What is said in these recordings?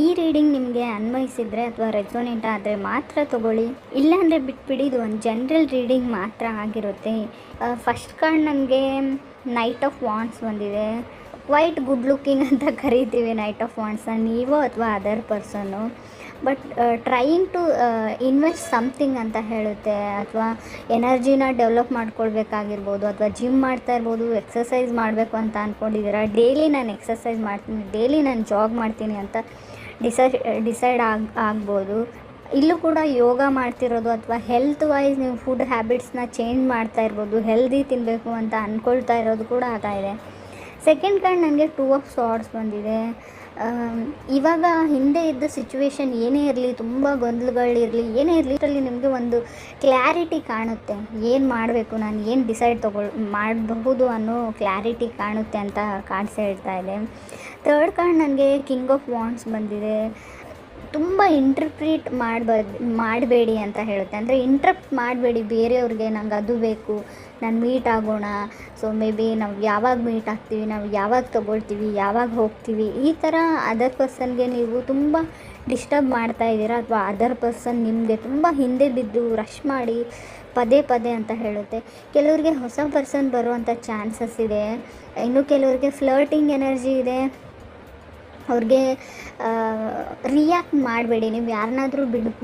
ಈ ರೀಡಿಂಗ್ ನಿಮಗೆ ಅನ್ವಯಿಸಿದರೆ ಅಥವಾ ರೆಸೋನೇಟ್ ಆದರೆ ಮಾತ್ರ ತೊಗೊಳ್ಳಿ, ಇಲ್ಲಾಂದರೆ ಬಿಟ್ಬಿಡಿ. ಇದು ಒಂದು ಜನರಲ್ ರೀಡಿಂಗ್ ಮಾತ್ರ ಆಗಿರುತ್ತೆ. ಫಸ್ಟ್ ಕಾರ್ಡ್ ನನಗೆ ನೈಟ್ ಆಫ್ ವಾಂಡ್ಸ್ ಬಂದಿದೆ. ಕ್ವೈಟ್ ಗುಡ್ ಲುಕ್ಕಿಂಗ್ ಅಂತ ಕರಿತೀವಿ ನೈಟ್ ಆಫ್ ವಾಂಡ್ಸ್ನ, ನೀವು ಅಥವಾ ಅದರ್ ಪರ್ಸನ್ನು. But trying to invest something ಅಂತ ಹೇಳುತ್ತೆ. ಅಥವಾ ಎನರ್ಜಿನ ಡೆವಲಪ್ ಮಾಡ್ಕೊಳ್ಬೇಕಾಗಿರ್ಬೋದು, ಅಥವಾ ಜಿಮ್ ಮಾಡ್ತಾ ಇರ್ಬೋದು, ಎಕ್ಸಸೈಸ್ ಮಾಡಬೇಕು ಅಂತ ಅಂದ್ಕೊಂಡಿದ್ದೀರಾ. ಡೈಲಿ ನಾನು ಎಕ್ಸಸೈಸ್ ಮಾಡ್ತೀನಿ, ಡೈಲಿ ನಾನು ಜಾಗ್ ಮಾಡ್ತೀನಿ ಅಂತ ಡಿಸೈಡ್ ಆಗ್ಬೋದು. ಇಲ್ಲೂ ಕೂಡ ಯೋಗ ಮಾಡ್ತಿರೋದು ಅಥವಾ ಹೆಲ್ತ್ ವೈಸ್ ನೀವು ಫುಡ್ ಹ್ಯಾಬಿಟ್ಸ್ನ ಚೇಂಜ್ ಮಾಡ್ತಾ ಇರ್ಬೋದು, ಹೆಲ್ದಿ ತಿನ್ನಬೇಕು ಅಂತ ಅಂದ್ಕೊಳ್ತಾ ಇರೋದು ಕೂಡ ಆಗ್ತಾಯಿದೆ. ಸೆಕೆಂಡ್ ಕಾರ್ಡ್ ನನಗೆ 2 ಆಫ್ ಸಾರ್ಡ್ಸ್ ಬಂದಿದೆ. ಇವಾಗ ಹಿಂದೆ ಇದ್ದ ಸಿಚುವೇಶನ್ ಏನೇ ಇರಲಿ, ತುಂಬ ಗೊಂದಲಗಳಿರಲಿ, ಏನೇ ಇರಲಿ, ಇದರಲ್ಲಿ ನಿಮಗೆ ಒಂದು ಕ್ಲಾರಿಟಿ ಕಾಣುತ್ತೆ. ಏನು ಮಾಡಬೇಕು, ನಾನು ಏನು ಡಿಸೈಡ್ ಮಾಡಬಹುದು ಅನ್ನೋ ಕ್ಲಾರಿಟಿ ಕಾಣುತ್ತೆ ಅಂತ ಕಾರ್ಡ್ಸ್ ಹೇಳ್ತಾ ಇದೆ. ಥರ್ಡ್ ಕಾರ್ಡ್ ನನಗೆ ಕಿಂಗ್ ಆಫ್ ವಾಂಡ್ಸ್ ಬಂದಿದೆ. ತುಂಬ ಇಂಟರ್ಪ್ರಿಟ್ ಮಾಡಬೇಡಿ ಅಂತ ಹೇಳುತ್ತೆ. ಅಂದರೆ ಇಂಟ್ರಪ್ಟ್ ಮಾಡಬೇಡಿ ಬೇರೆಯವ್ರಿಗೆ, ನಂಗೆ ಅದು ಬೇಕು, ನಾನು ಮೀಟ್ ಆಗೋಣ, ಸೊ ಮೇ ಬಿ ನಾವು ಯಾವಾಗ ಮೀಟ್ ಆಗ್ತೀವಿ, ನಾವು ಯಾವಾಗ ತೊಗೊಳ್ತೀವಿ, ಯಾವಾಗ ಹೋಗ್ತೀವಿ, ಈ ಥರ ಅದರ್ ಪರ್ಸನ್ಗೆ ನೀವು ತುಂಬ ಡಿಸ್ಟರ್ಬ್ ಮಾಡ್ತಾ ಇದ್ದೀರಾ. ಅಥವಾ ಅದರ್ ಪರ್ಸನ್ ನಿಮಗೆ ತುಂಬ ಹಿಂದೆ ಬಿದ್ದು ರಶ್ ಮಾಡಿ ಪದೇ ಪದೇ ಅಂತ ಹೇಳುತ್ತೆ. ಕೆಲವ್ರಿಗೆ ಹೊಸ ಪರ್ಸನ್ ಬರುವಂಥ ಚಾನ್ಸಸ್ ಇದೆ. ಇನ್ನು ಕೆಲವ್ರಿಗೆ ಫ್ಲರ್ಟಿಂಗ್ ಎನರ್ಜಿ ಇದೆ. ಅವ್ರಿಗೆ ರಿಯಾಕ್ಟ್ ಮಾಡಬೇಡಿ. ನೀವು ಯಾರನ್ನಾದರೂ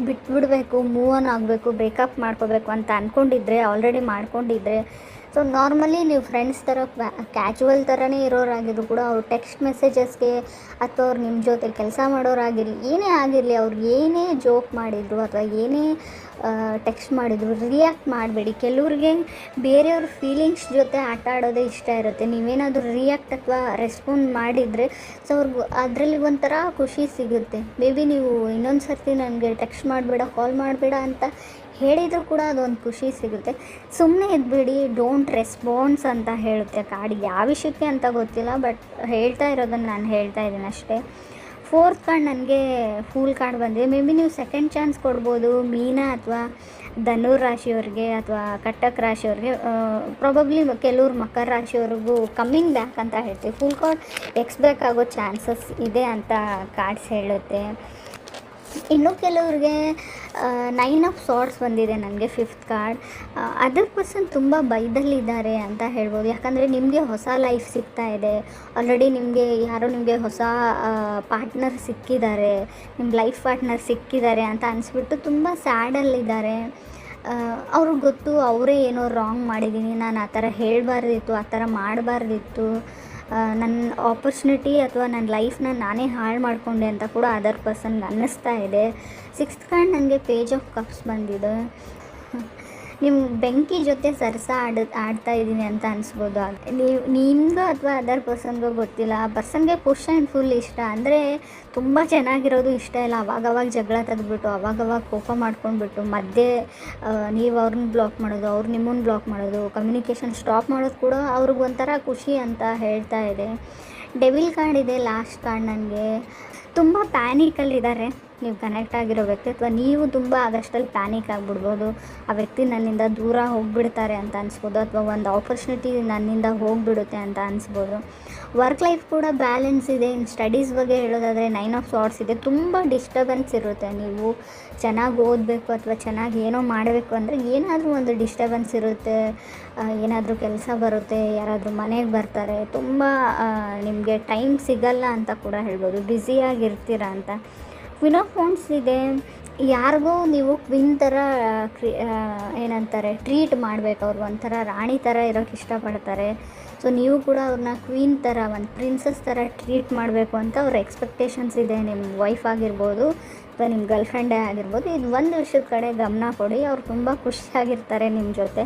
ಬಿಟ್ಬಿಡಬೇಕು, ಮೂವ್ ಆನ್ ಆಗಬೇಕು, ಬ್ರೇಕಪ್ ಮಾಡ್ಕೋಬೇಕು ಅಂತ ಅಂದ್ಕೊಂಡಿದ್ರೆ, ಆಲ್ರೆಡಿ ಮಾಡ್ಕೊಂಡಿದ್ರೆ, ಸೊ ನಾರ್ಮಲಿ ನೀವು ಫ್ರೆಂಡ್ಸ್ ಥರ ಕ್ಯಾಜುವಲ್ ಥರನೇ ಇರೋರಾಗಿದ್ರು ಕೂಡ ಅವ್ರು ಟೆಕ್ಸ್ಟ್ ಮೆಸೇಜಸ್ಗೆ ಅಥವಾ ಅವ್ರು ನಿಮ್ಮ ಜೊತೆ ಕೆಲಸ ಮಾಡೋರಾಗಿರಲಿ, ಏನೇ ಆಗಿರಲಿ, ಅವ್ರಿಗೆ ಏನೇ ಜೋಕ್ ಮಾಡಿದರು ಅಥವಾ ಏನೇ ಟೆಕ್ಸ್ಟ್ ಮಾಡಿದರು, ರಿಯಾಕ್ಟ್ ಮಾಡಬೇಡಿ. ಕೆಲವ್ರಿಗೆ ಬೇರೆಯವ್ರ ಫೀಲಿಂಗ್ಸ್ ಜೊತೆ ಆಟ ಆಡೋದೇ ಇಷ್ಟ ಇರುತ್ತೆ. ನೀವೇನಾದರೂ ರಿಯಾಕ್ಟ್ ಅಥವಾ ರೆಸ್ಪಾಂಡ್ ಮಾಡಿದರೆ ಸೊ ಅವ್ರಿಗೂ ಅದರಲ್ಲಿ ಒಂಥರ ಖುಷಿ ಸಿಗುತ್ತೆ. ಮೇ ಬಿ ನೀವು ಇನ್ನೊಂದು ಸರ್ತಿ ನನಗೆ ಟೆಕ್ಸ್ಟ್ ಮಾಡಬೇಡ, ಕಾಲ್ ಮಾಡಬೇಡ ಅಂತ ಹೇಳಿದರೂ ಕೂಡ ಅದೊಂದು ಖುಷಿ ಸಿಗುತ್ತೆ. ಸುಮ್ಮನೆ ಇದ್ಬಿಡಿ, ಡೋಂಟ್ ರೆಸ್ಪಾನ್ಸ್ ಅಂತ ಹೇಳುತ್ತೆ ಕಾರ್ಡ್. ಯಾವ ವಿಷಯಕ್ಕೆ ಅಂತ ಗೊತ್ತಿಲ್ಲ, ಬಟ್ ಹೇಳ್ತಾ ಇರೋದನ್ನು ನಾನು ಹೇಳ್ತಾ ಇದ್ದೀನಿ ಅಷ್ಟೇ. ಫೋರ್ತ್ ಕಾರ್ಡ್ ನನಗೆ ಫೂಲ್ ಕಾರ್ಡ್ ಬಂದಿದೆ. ಮೇ ಬಿ ನೀವು ಸೆಕೆಂಡ್ ಚಾನ್ಸ್ ಕೊಡ್ಬೋದು ಮೀನ ಅಥವಾ ಧನುರ್ ರಾಶಿಯವ್ರಿಗೆ ಅಥವಾ ಕಟಕ್ ರಾಶಿಯವ್ರಿಗೆ. ಪ್ರಾಬಬ್ಲಿ ಕೆಲವ್ರು ಮಕರ ರಾಶಿಯವ್ರಿಗೂ ಕಮ್ಮಿಂಗ್ ಬ್ಯಾಕ್ ಅಂತ ಹೇಳ್ತೀವಿ. ಫುಲ್ ಕಾರ್ಡ್ ಎಕ್ಸ್ಬ್ಯಾಕ್ ಆಗೋ ಚಾನ್ಸಸ್ ಇದೆ ಅಂತ ಕಾರ್ಡ್ಸ್ ಹೇಳುತ್ತೆ. ಇನ್ನು ಕೆಲವ್ರಿಗೆ 9 ಆಫ್ ಸಾರ್ಡ್ಸ್ ಬಂದಿದೆ ನನಗೆ ಫಿಫ್ತ್ ಕಾರ್ಡ್. ಅದರ್ ಪರ್ಸನ್ ತುಂಬ ಭಯದಲ್ಲಿದ್ದಾರೆ ಅಂತ ಹೇಳ್ಬೋದು. ಯಾಕಂದರೆ ನಿಮಗೆ ಹೊಸ ಲೈಫ್ ಸಿಗ್ತಾ ಇದೆ. ಆಲ್ರೆಡಿ ನಿಮಗೆ ಹೊಸ ಪಾರ್ಟ್ನರ್ ಸಿಕ್ಕಿದ್ದಾರೆ, ನಿಮ್ಮ ಲೈಫ್ ಪಾರ್ಟ್ನರ್ ಸಿಕ್ಕಿದ್ದಾರೆ ಅಂತ ಅನಿಸ್ಬಿಟ್ಟು ತುಂಬ ಸ್ಯಾಡಲ್ಲಿದ್ದಾರೆ. ಅವ್ರಿಗೆ ಗೊತ್ತು ಅವರೇ ಏನೋ ರಾಂಗ್ ಮಾಡಿದ್ದೀನಿ, ನಾನು ಆ ಥರ ಹೇಳಬಾರ್ದಿತ್ತು, ಆ ಥರ ಮಾಡಬಾರ್ದಿತ್ತು, ನನ್ನ ಆಪರ್ಚುನಿಟಿ ಅಥವಾ ನನ್ನ ಲೈಫ್ನ ನಾನೇ ಹಾಳು ಮಾಡಿಕೊಂಡೆ ಅಂತ ಕೂಡ ಅದರ್ ಪರ್ಸನ್ಗೆ ಅನ್ನಿಸ್ತಾ ಇದೆ. ಸಿಕ್ಸ್ತ್ ಕಾರ್ಡ್ ನನಗೆ ಪೇಜ್ ಆಫ್ ಕಪ್ಸ್ ಬಂದಿದೆ. ನಿಮ್ಮ ಬೆಂಕಿ ಜೊತೆ ಆಡ್ತಾ ಇದ್ದೀನಿ ಅಂತ ಅನಿಸ್ಬೋದು. ನಿಮಗೂ ಅಥವಾ ಅದರ್ ಪರ್ಸನ್ಗೂ ಗೊತ್ತಿಲ್ಲ. ಆ ಪರ್ಸನ್ಗೆ ಪುಷ್ ಆ್ಯಂಡ್ ಫುಲ್ ಇಷ್ಟ. ಅಂದರೆ ತುಂಬ ಚೆನ್ನಾಗಿರೋದು ಇಷ್ಟ ಇಲ್ಲ. ಅವಾಗವಾಗ ಜಗಳ ತೆಗೆದ್ಬಿಟ್ಟು, ಅವಾಗವಾಗ ಕೋಪ ಮಾಡ್ಕೊಂಡ್ಬಿಟ್ಟು, ಮಧ್ಯೆ ನೀವು ಅವ್ರನ್ನ ಬ್ಲಾಕ್ ಮಾಡೋದು, ಅವ್ರು ನಿಮ್ಮನ್ನು ಬ್ಲಾಕ್ ಮಾಡೋದು, ಕಮ್ಯುನಿಕೇಷನ್ ಸ್ಟಾಪ್ ಮಾಡೋದು ಕೂಡ ಅವ್ರಿಗೊಂಥರ ಖುಷಿ ಅಂತ ಹೇಳ್ತಾ ಇದೆ. ಡೆವಿಲ್ ಕಾರ್ಡ್ ಇದೆ ಲಾಸ್ಟ್ ಕಾರ್ಡ್ ನನಗೆ. ತುಂಬ ಪ್ಯಾನಿಕಲ್ಲಿದ್ದಾರೆ ನೀವು ಕನೆಕ್ಟ್ ಆಗಿರೋ ವ್ಯಕ್ತಿ, ಅಥವಾ ನೀವು ತುಂಬ ಆಗಷ್ಟಲ್ಲಿ ಪ್ಯಾನಿಕ್ ಆಗಿಬಿಡ್ಬೋದು. ಆ ವ್ಯಕ್ತಿ ನನ್ನಿಂದ ದೂರ ಹೋಗಿಬಿಡ್ತಾರೆ ಅಂತ ಅನಿಸ್ಬೋದು, ಅಥವಾ ಒಂದು ಆಪರ್ಚುನಿಟಿ ನನ್ನಿಂದ ಹೋಗಿಬಿಡುತ್ತೆ ಅಂತ ಅನಿಸ್ಬೋದು. ವರ್ಕ್ ಲೈಫ್ ಕೂಡ ಬ್ಯಾಲೆನ್ಸ್ ಇದೆ. ಇನ್ನು ಸ್ಟಡೀಸ್ ಬಗ್ಗೆ ಹೇಳೋದಾದರೆ 9 ಆಫ್ ಸಾರ್ಡ್ಸ್ ಇದೆ. ತುಂಬ ಡಿಸ್ಟರ್ಬೆನ್ಸ್ ಇರುತ್ತೆ. ನೀವು ಚೆನ್ನಾಗಿ ಓದಬೇಕು ಅಥವಾ ಚೆನ್ನಾಗಿ ಏನೋ ಮಾಡಬೇಕು ಅಂದರೆ ಏನಾದರೂ ಒಂದು ಡಿಸ್ಟರ್ಬೆನ್ಸ್ ಇರುತ್ತೆ. ಏನಾದರೂ ಕೆಲಸ ಬರುತ್ತೆ, ಯಾರಾದರೂ ಮನೆಗೆ ಬರ್ತಾರೆ, ತುಂಬ ನಿಮಗೆ ಟೈಮ್ ಸಿಗಲ್ಲ ಅಂತ ಕೂಡ ಹೇಳ್ಬೋದು, ಬ್ಯುಸಿಯಾಗಿರ್ತೀರ ಅಂತ. ಕ್ವೀನ್ ಆಫ್ ವಾಂಡ್ಸ್ ಇದೆ. ಯಾರಿಗೂ ನೀವು ಕ್ವೀನ್ ಥರ ಏನಂತಾರೆ ಟ್ರೀಟ್ ಮಾಡಬೇಕು. ಅವ್ರು ಒಂಥರ ರಾಣಿ ಥರ ಇರೋಕ್ಕೆ ಇಷ್ಟಪಡ್ತಾರೆ. ಸೊ ನೀವು ಕೂಡ ಅವ್ರನ್ನ ಕ್ವೀನ್ ಥರ, ಒಂದು ಪ್ರಿನ್ಸಸ್ ಥರ ಟ್ರೀಟ್ ಮಾಡಬೇಕು ಅಂತ ಅವ್ರ ಎಕ್ಸ್ಪೆಕ್ಟೇಷನ್ಸ್ ಇದೆ. ನಿಮ್ಮ ವೈಫ್ ಆಗಿರ್ಬೋದು ಅಥವಾ ನಿಮ್ಮ ಗರ್ಲ್ ಫ್ರೆಂಡೇ ಆಗಿರ್ಬೋದು. ಇದು ಒಂದು ವಿಷಯದ ಕಡೆ ಗಮನ ಕೊಡಿ. ಅವ್ರು ತುಂಬ ಖುಷಿಯಾಗಿರ್ತಾರೆ ನಿಮ್ಮ ಜೊತೆ.